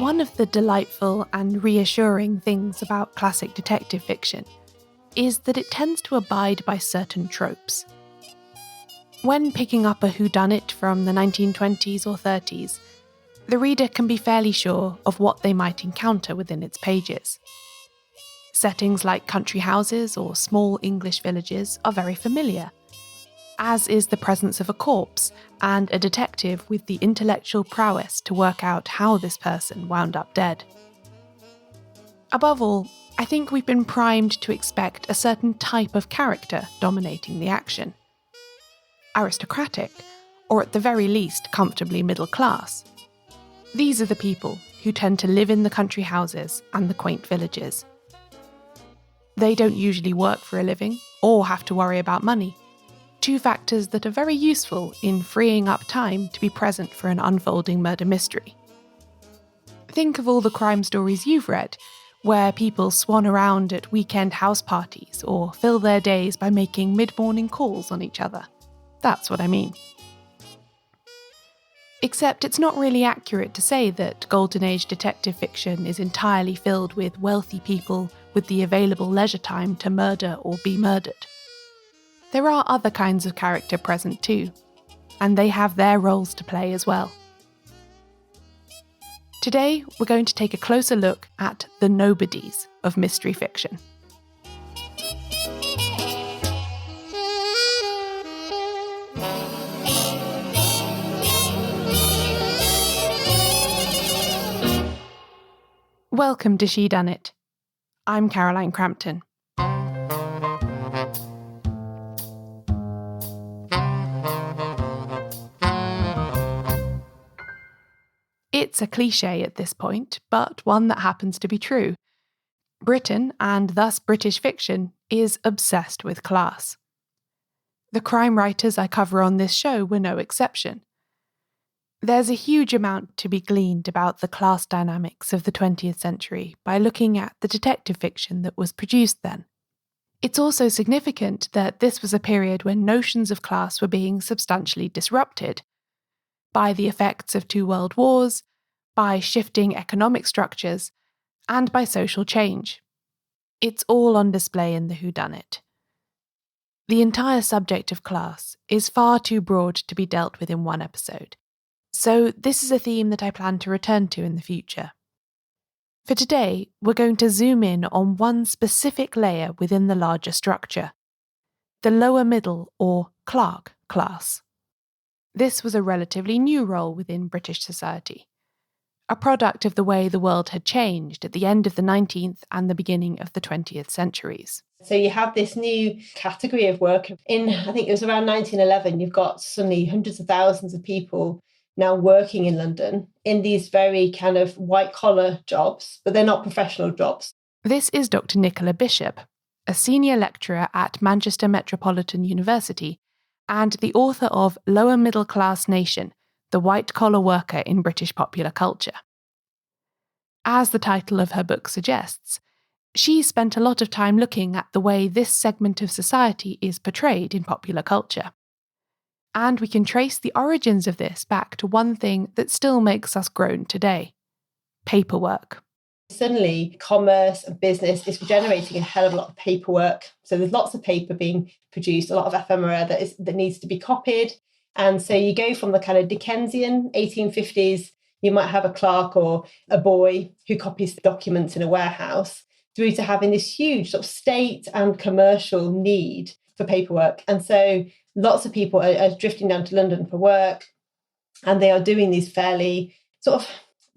One of the delightful and reassuring things about classic detective fiction is that it tends to abide by certain tropes. When picking up a whodunit from the 1920s or 30s, the reader can be fairly sure of what they might encounter within its pages. Settings like country houses or small English villages are very familiar, as is the presence of a corpse and a detective with the intellectual prowess to work out how this person wound up dead. Above all, I think we've been primed to expect a certain type of character dominating the action. Aristocratic, or at the very least comfortably middle class. These are the people who tend to live in the country houses and the quaint villages. They don't usually work for a living or have to worry about money, two factors that are very useful in freeing up time to be present for an unfolding murder mystery. Think of all the crime stories you've read, where people swan around at weekend house parties or fill their days by making mid-morning calls on each other. That's what I mean. Except it's not really accurate to say that Golden Age detective fiction is entirely filled with wealthy people with the available leisure time to murder or be murdered. There are other kinds of character present too, and they have their roles to play as well. Today, we're going to take a closer look at the Nobodies of mystery fiction. Welcome to She Done It. I'm Caroline Crampton. It's a cliché at this point, but one that happens to be true. Britain, and thus British fiction, is obsessed with class. The crime writers I cover on this show were no exception. There's a huge amount to be gleaned about the class dynamics of the 20th century by looking at the detective fiction that was produced then. It's also significant that this was a period when notions of class were being substantially disrupted by the effects of 2 world wars, by shifting economic structures, and by social change. It's all on display in the whodunit. The entire subject of class is far too broad to be dealt with in one episode, so this is a theme that I plan to return to in the future. For today, we're going to zoom in on one specific layer within the larger structure, the lower middle or clerk class. This was a relatively new role within British society, a product of the way the world had changed at the end of the 19th and the beginning of the 20th centuries. So you have this new category of work. I think it was around 1911, you've got suddenly hundreds of thousands of people now working in London in these very kind of white-collar jobs, but they're not professional jobs. This is Dr. Nicola Bishop, a senior lecturer at Manchester Metropolitan University and the author of Lower Middle Class Nation, the White-Collar Worker in British Popular Culture. As the title of her book suggests, she spent a lot of time looking at the way this segment of society is portrayed in popular culture. And we can trace the origins of this back to one thing that still makes us groan today: paperwork. Suddenly, commerce and business is generating a hell of a lot of paperwork. So there's lots of paper being produced, a lot of ephemera that needs to be copied. And so you go from the kind of Dickensian 1850s, you might have a clerk or a boy who copies documents in a warehouse, through to having this huge sort of state and commercial need for paperwork. And so lots of people are drifting down to London for work, and they are doing these fairly sort of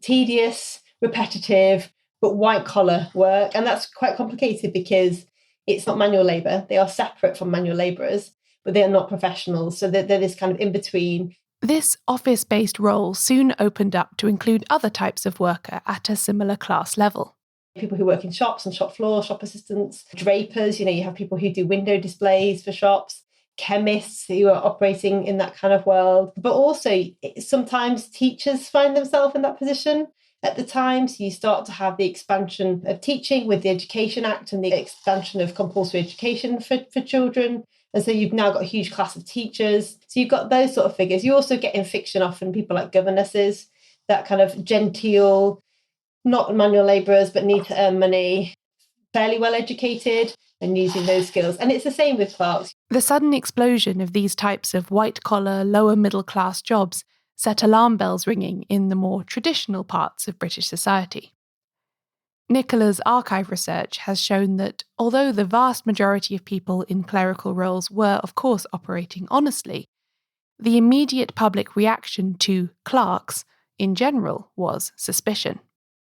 tedious, repetitive, but white-collar work. And that's quite complicated because it's not manual labour. They are separate from manual labourers, but they are not professionals. So they're this kind of in-between. This office-based role soon opened up to include other types of worker at a similar class level. People who work in shops and shop floor, shop assistants, drapers, you have people who do window displays for shops, chemists who are operating in that kind of world. But also sometimes teachers find themselves in that position at the time. So you start to have the expansion of teaching with the Education Act and the expansion of compulsory education for children. And so you've now got a huge class of teachers. So you've got those sort of figures. You also get in fiction often people like governesses, that kind of genteel, not manual labourers, but need to earn money, fairly well educated and using those skills. And it's the same with clerks. The sudden explosion of these types of white-collar, lower-middle-class jobs set alarm bells ringing in the more traditional parts of British society. Nicola's archive research has shown that although the vast majority of people in clerical roles were, of course, operating honestly, the immediate public reaction to clerks, in general, was suspicion.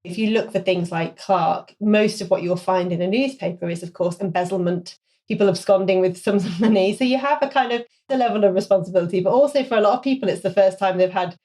If you look for things like clerk, most of what you'll find in a newspaper is, of course, embezzlement, people absconding with sums of money. So you have a kind of the level of responsibility, but also for a lot of people, it's the first time they've had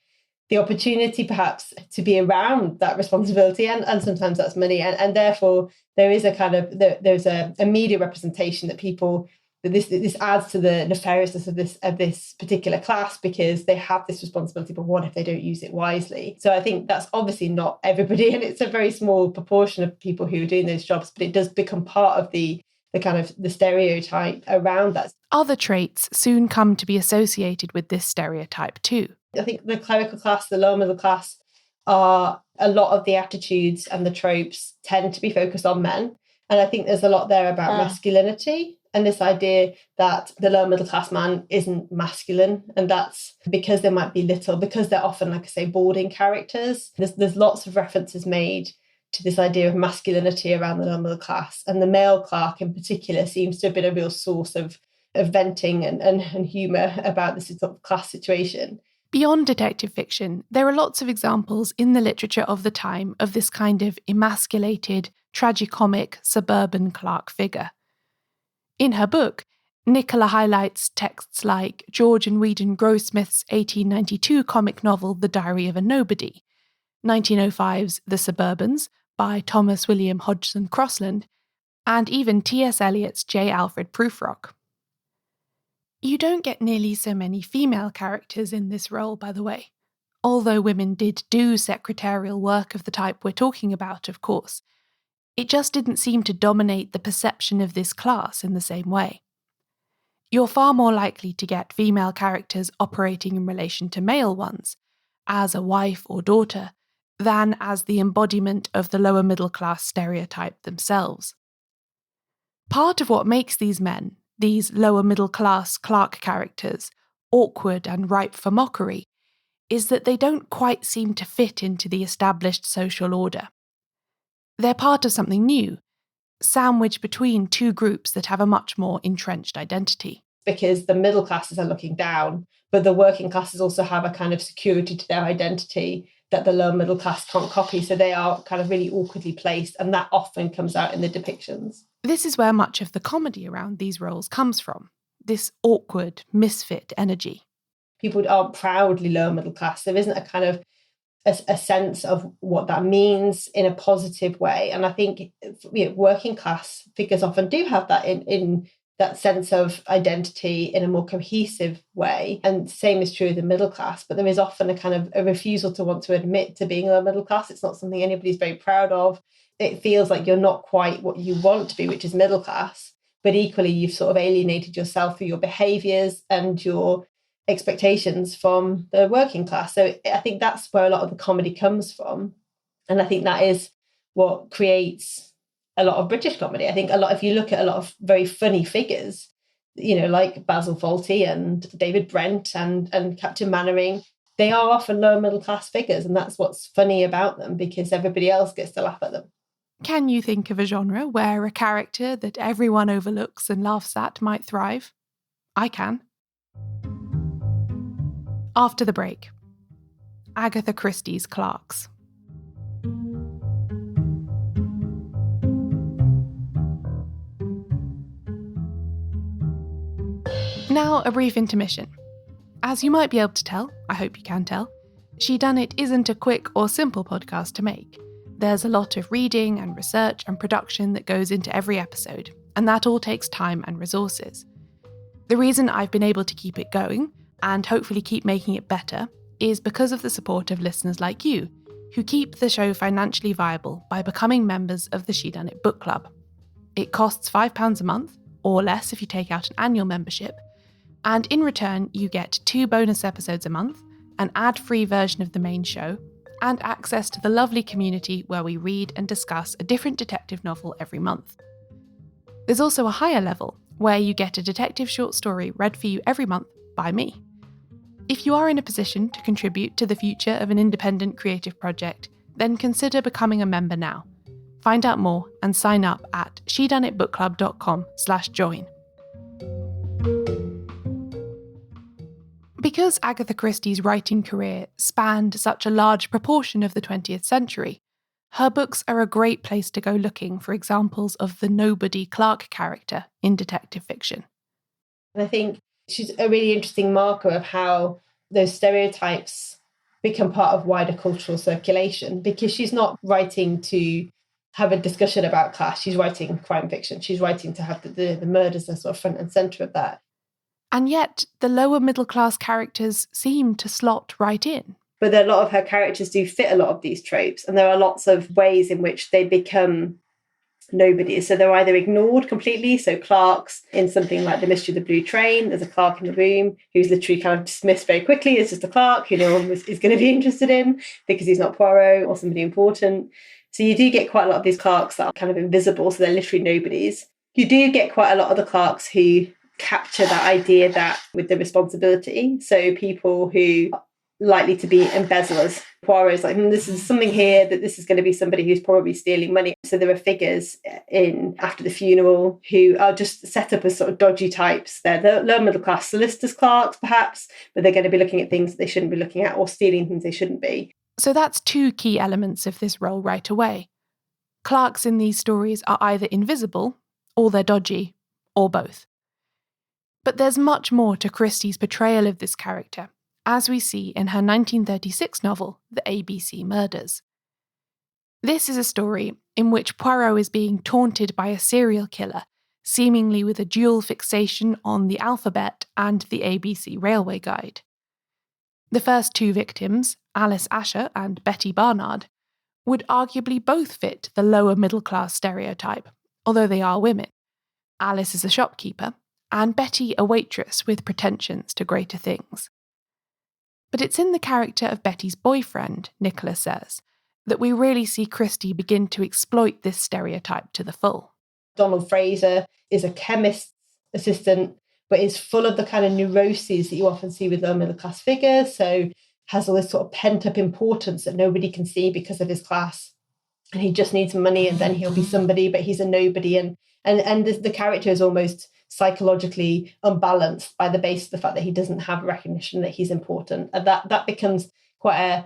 the opportunity perhaps to be around that responsibility, and sometimes that's money. And therefore, there is a kind of, there's a media representation that people, that this adds to the nefariousness of this particular class because they have this responsibility, but what if they don't use it wisely? So I think that's obviously not everybody, and it's a very small proportion of people who are doing those jobs, but it does become part of the kind of the stereotype around that. Other traits soon come to be associated with this stereotype too. I think the clerical class, the lower middle class, are a lot of the attitudes and the tropes tend to be focused on men. And I think there's a lot there about masculinity and this idea that the lower middle class man isn't masculine. And that's because they might be little, because they're often, like I say, boarding characters. There's lots of references made to this idea of masculinity around the lower middle class. And the male clerk in particular seems to have been a real source of venting and humour about this sort of class situation. Beyond detective fiction, there are lots of examples in the literature of the time of this kind of emasculated, tragicomic, suburban clerk figure. In her book, Nicola highlights texts like George and Weedon Grossmith's 1892 comic novel The Diary of a Nobody, 1905's The Suburbans by Thomas William Hodgson Crossland, and even T.S. Eliot's J. Alfred Prufrock. You don't get nearly so many female characters in this role, by the way. Although women did do secretarial work of the type we're talking about, of course, it just didn't seem to dominate the perception of this class in the same way. You're far more likely to get female characters operating in relation to male ones, as a wife or daughter, than as the embodiment of the lower middle class stereotype themselves. Part of what makes these men, these lower middle class clerk characters, awkward and ripe for mockery, is that they don't quite seem to fit into the established social order. They're part of something new, sandwiched between two groups that have a much more entrenched identity. Because the middle classes are looking down, but the working classes also have a kind of security to their identity that the lower middle class can't copy. So they are kind of really awkwardly placed, and that often comes out in the depictions. This is where much of the comedy around these roles comes from, this awkward, misfit energy. People are proudly lower middle class. There isn't a kind of a sense of what that means in a positive way. And I think working class figures often do have that in that sense of identity in a more cohesive way. And same is true of the middle class, but there is often a kind of a refusal to want to admit to being lower middle class. It's not something anybody's very proud of. It feels like you're not quite what you want to be, which is middle class, but equally you've sort of alienated yourself through your behaviours and your expectations from the working class. So I think that's where a lot of the comedy comes from. And I think that is what creates a lot of British comedy. I think if you look at a lot of very funny figures, like Basil Fawlty and David Brent and Captain Mannering, they are often lower middle class figures. And that's what's funny about them, because everybody else gets to laugh at them. Can you think of a genre where a character that everyone overlooks and laughs at might thrive? I can. After the break, Agatha Christie's clerks. Now a brief intermission. As you might be able to tell, I hope you can tell, She Done It isn't a quick or simple podcast to make. There's a lot of reading and research and production that goes into every episode, and that all takes time and resources. The reason I've been able to keep it going, and hopefully keep making it better, is because of the support of listeners like you, who keep the show financially viable by becoming members of the She Done It book club. It costs £5 a month, or less if you take out an annual membership, and in return you get 2 bonus episodes a month, an ad-free version of the main show, and access to the lovely community where we read and discuss a different detective novel every month. There's also a higher level, where you get a detective short story read for you every month by me. If you are in a position to contribute to the future of an independent creative project, then consider becoming a member now. Find out more and sign up at shedoneitbookclub.com/join. Because Agatha Christie's writing career spanned such a large proportion of the 20th century, her books are a great place to go looking for examples of the nobody Clark character in detective fiction. And I think she's a really interesting marker of how those stereotypes become part of wider cultural circulation, because she's not writing to have a discussion about class. She's writing crime fiction. She's writing to have the murders as sort of front and centre of that. And yet, the lower middle class characters seem to slot right in. But a lot of her characters do fit a lot of these tropes, and there are lots of ways in which they become nobodies. So they're either ignored completely. So Clark's in something like The Mystery of the Blue Train, there's a Clark in the room who's literally kind of dismissed very quickly as just a Clark who no one is going to be interested in because he's not Poirot or somebody important. So you do get quite a lot of these Clarks that are kind of invisible, so they're literally nobodies. You do get quite a lot of the Clarks who capture that idea that with the responsibility. So people who are likely to be embezzlers. Poirot's like, this is something here that this is going to be somebody who's probably stealing money. So there are figures in After the Funeral who are just set up as sort of dodgy types. They're the lower middle class solicitors clerks, perhaps, but they're going to be looking at things that they shouldn't be looking at or stealing things they shouldn't be. So that's two key elements of this role right away. Clarks in these stories are either invisible, or they're dodgy, or both. But there's much more to Christie's portrayal of this character, as we see in her 1936 novel, The ABC Murders. This is a story in which Poirot is being taunted by a serial killer, seemingly with a dual fixation on the alphabet and the ABC Railway Guide. The first two victims, Alice Asher and Betty Barnard, would arguably both fit the lower middle class stereotype, although they are women. Alice is a shopkeeper, and Betty a waitress with pretensions to greater things. But it's in the character of Betty's boyfriend, Nicola says, that we really see Christie begin to exploit this stereotype to the full. Donald Fraser is a chemist's assistant, but is full of the kind of neuroses that you often see with lower middle class figures. So has all this sort of pent up importance that nobody can see because of his class. And he just needs money and then he'll be somebody, but he's a nobody. And the character is almost psychologically unbalanced by the base of the fact that he doesn't have recognition that he's important. And that becomes quite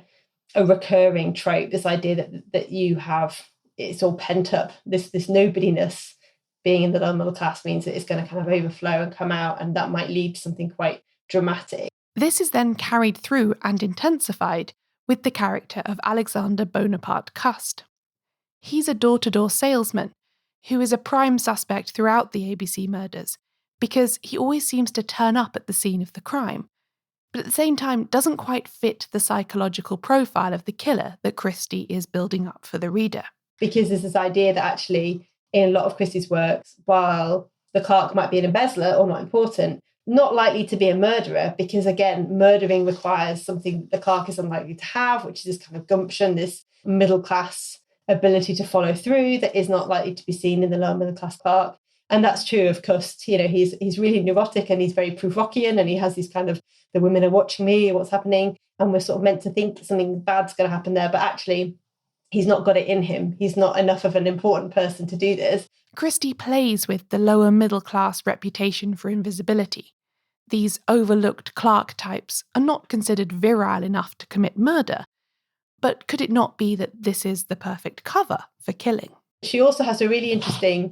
a recurring trope, this idea that you have, it's all pent up. This nobodiness being in the lower middle class means that it's going to kind of overflow and come out, and that might lead to something quite dramatic. This is then carried through and intensified with the character of Alexander Bonaparte Cust. He's a door-to-door salesman who is a prime suspect throughout the ABC murders because he always seems to turn up at the scene of the crime, but at the same time doesn't quite fit the psychological profile of the killer that Christie is building up for the reader. Because there's this idea that actually in a lot of Christie's works, while the clerk might be an embezzler or not important, not likely to be a murderer, because again, murdering requires something the clerk is unlikely to have, which is this kind of gumption, this middle class ability to follow through that is not likely to be seen in the lower middle class clerk. And that's true of Cust. He's really neurotic and he's very Pruvokian, and he has these kind of, the women are watching me, what's happening, and we're sort of meant to think that something bad's going to happen there, but actually he's not got it in him. He's not enough of an important person to do this. Christie plays with the lower middle class reputation for invisibility. These overlooked clerk types are not considered virile enough to commit murder, but could it not be that this is the perfect cover for killing? She also has a really interesting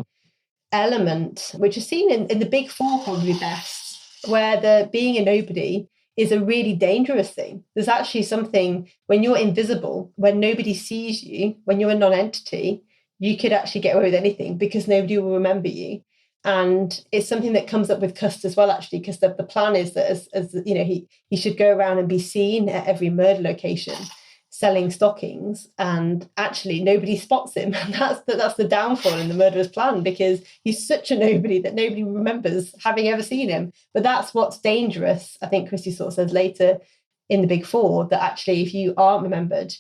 element, which is seen in the Big Four probably best, where the being a nobody is a really dangerous thing. There's actually something, when you're invisible, when nobody sees you, when you're a non-entity, you could actually get away with anything because nobody will remember you. And it's something that comes up with Cust as well, actually, because the plan is that as he should go around and be seen at every murder location selling stockings, and actually nobody spots him. And that's the downfall in the murderer's plan, because he's such a nobody that nobody remembers having ever seen him. But that's what's dangerous, I think Christie sort of says later in the Big Four, that actually if you aren't remembered,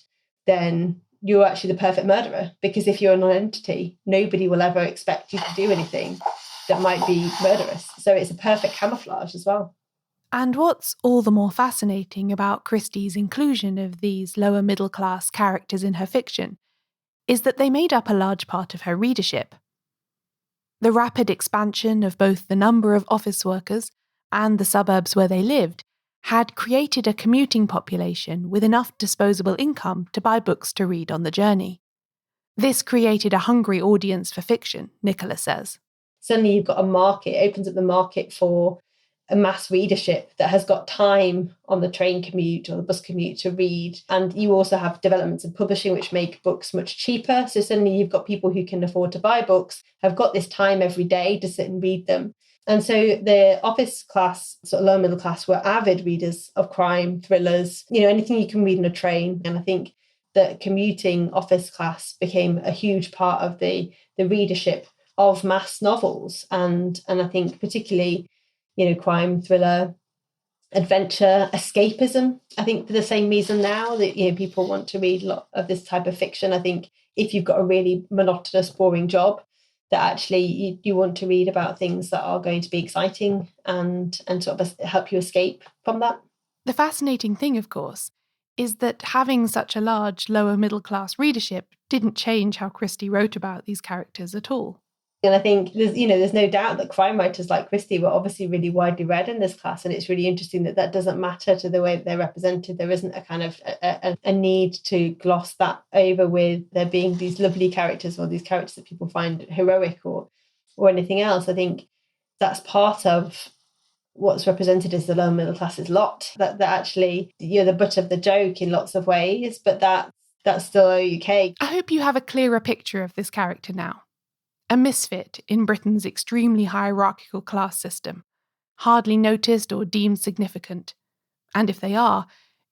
then you're actually the perfect murderer. Because if you're a non-entity, nobody will ever expect you to do anything that might be murderous. So it's a perfect camouflage as well. And what's all the more fascinating about Christie's inclusion of these lower middle class characters in her fiction is that they made up a large part of her readership. The rapid expansion of both the number of office workers and the suburbs where they lived had created a commuting population with enough disposable income to buy books to read on the journey. This created a hungry audience for fiction, Nicola says. Suddenly you've got a market, it opens up the market for a mass readership that has got time on the train commute or the bus commute to read. And you also have developments in publishing which make books much cheaper. So suddenly you've got people who can afford to buy books, have got this time every day to sit and read them. And so the office class, sort of lower middle class, were avid readers of crime, thrillers, anything you can read on a train. And I think that commuting office class became a huge part of the readership of mass novels. And I think particularly, crime, thriller, adventure, escapism. I think for the same reason now that people want to read a lot of this type of fiction. I think if you've got a really monotonous, boring job, that actually you want to read about things that are going to be exciting and sort of help you escape from that. The fascinating thing, of course, is that having such a large lower middle class readership didn't change how Christie wrote about these characters at all. And I think there's no doubt that crime writers like Christie were obviously really widely read in this class. And it's really interesting that doesn't matter to the way that they're represented. There isn't a kind of a need to gloss that over with there being these lovely characters or these characters that people find heroic or anything else. I think that's part of what's represented as the lower middle class's lot, that actually you're the butt of the joke in lots of ways, but that's still okay. I hope you have a clearer picture of this character now. A misfit in Britain's extremely hierarchical class system, hardly noticed or deemed significant, and if they are,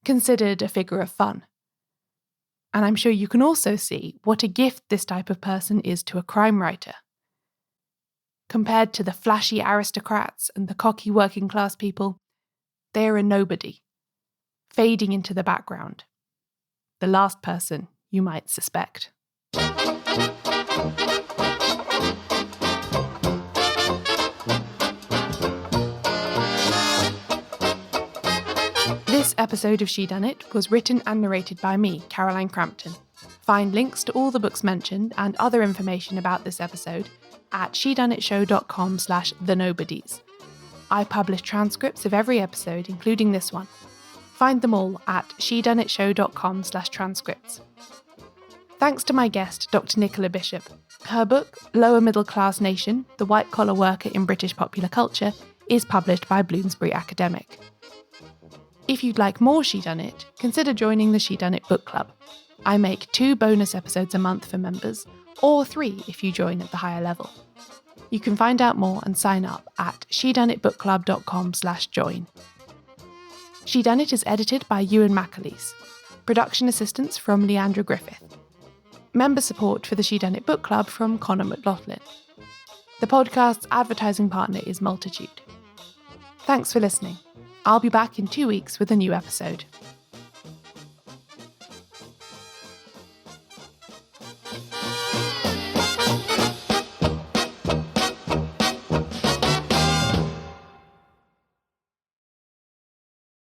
considered a figure of fun. And I'm sure you can also see what a gift this type of person is to a crime writer. Compared to the flashy aristocrats and the cocky working class people, they're a nobody, fading into the background. The last person you might suspect. This episode of Shedunnit was written and narrated by me, Caroline Crampton. Find links to all the books mentioned and other information about this episode at shedunnitshow.com/thenobodies. I publish transcripts of every episode, including this one. Find them all at shedunnitshow.com/transcripts. Thanks to my guest, Dr. Nicola Bishop. Her book, Lower Middle Class Nation, The White Collar Worker in British Popular Culture, is published by Bloomsbury Academic. If you'd like more Shedunnit, consider joining the Shedunnit Book Club. I make 2 bonus episodes a month for members, or 3 if you join at the higher level. You can find out more and sign up at shedunnitbookclub.com/join. Shedunnit is edited by Ewan McAleese. Production assistance from Leandra Griffith. Member support for the Shedunnit Book Club from Connor McLaughlin. The podcast's advertising partner is Multitude. Thanks for listening. I'll be back in 2 weeks with a new episode.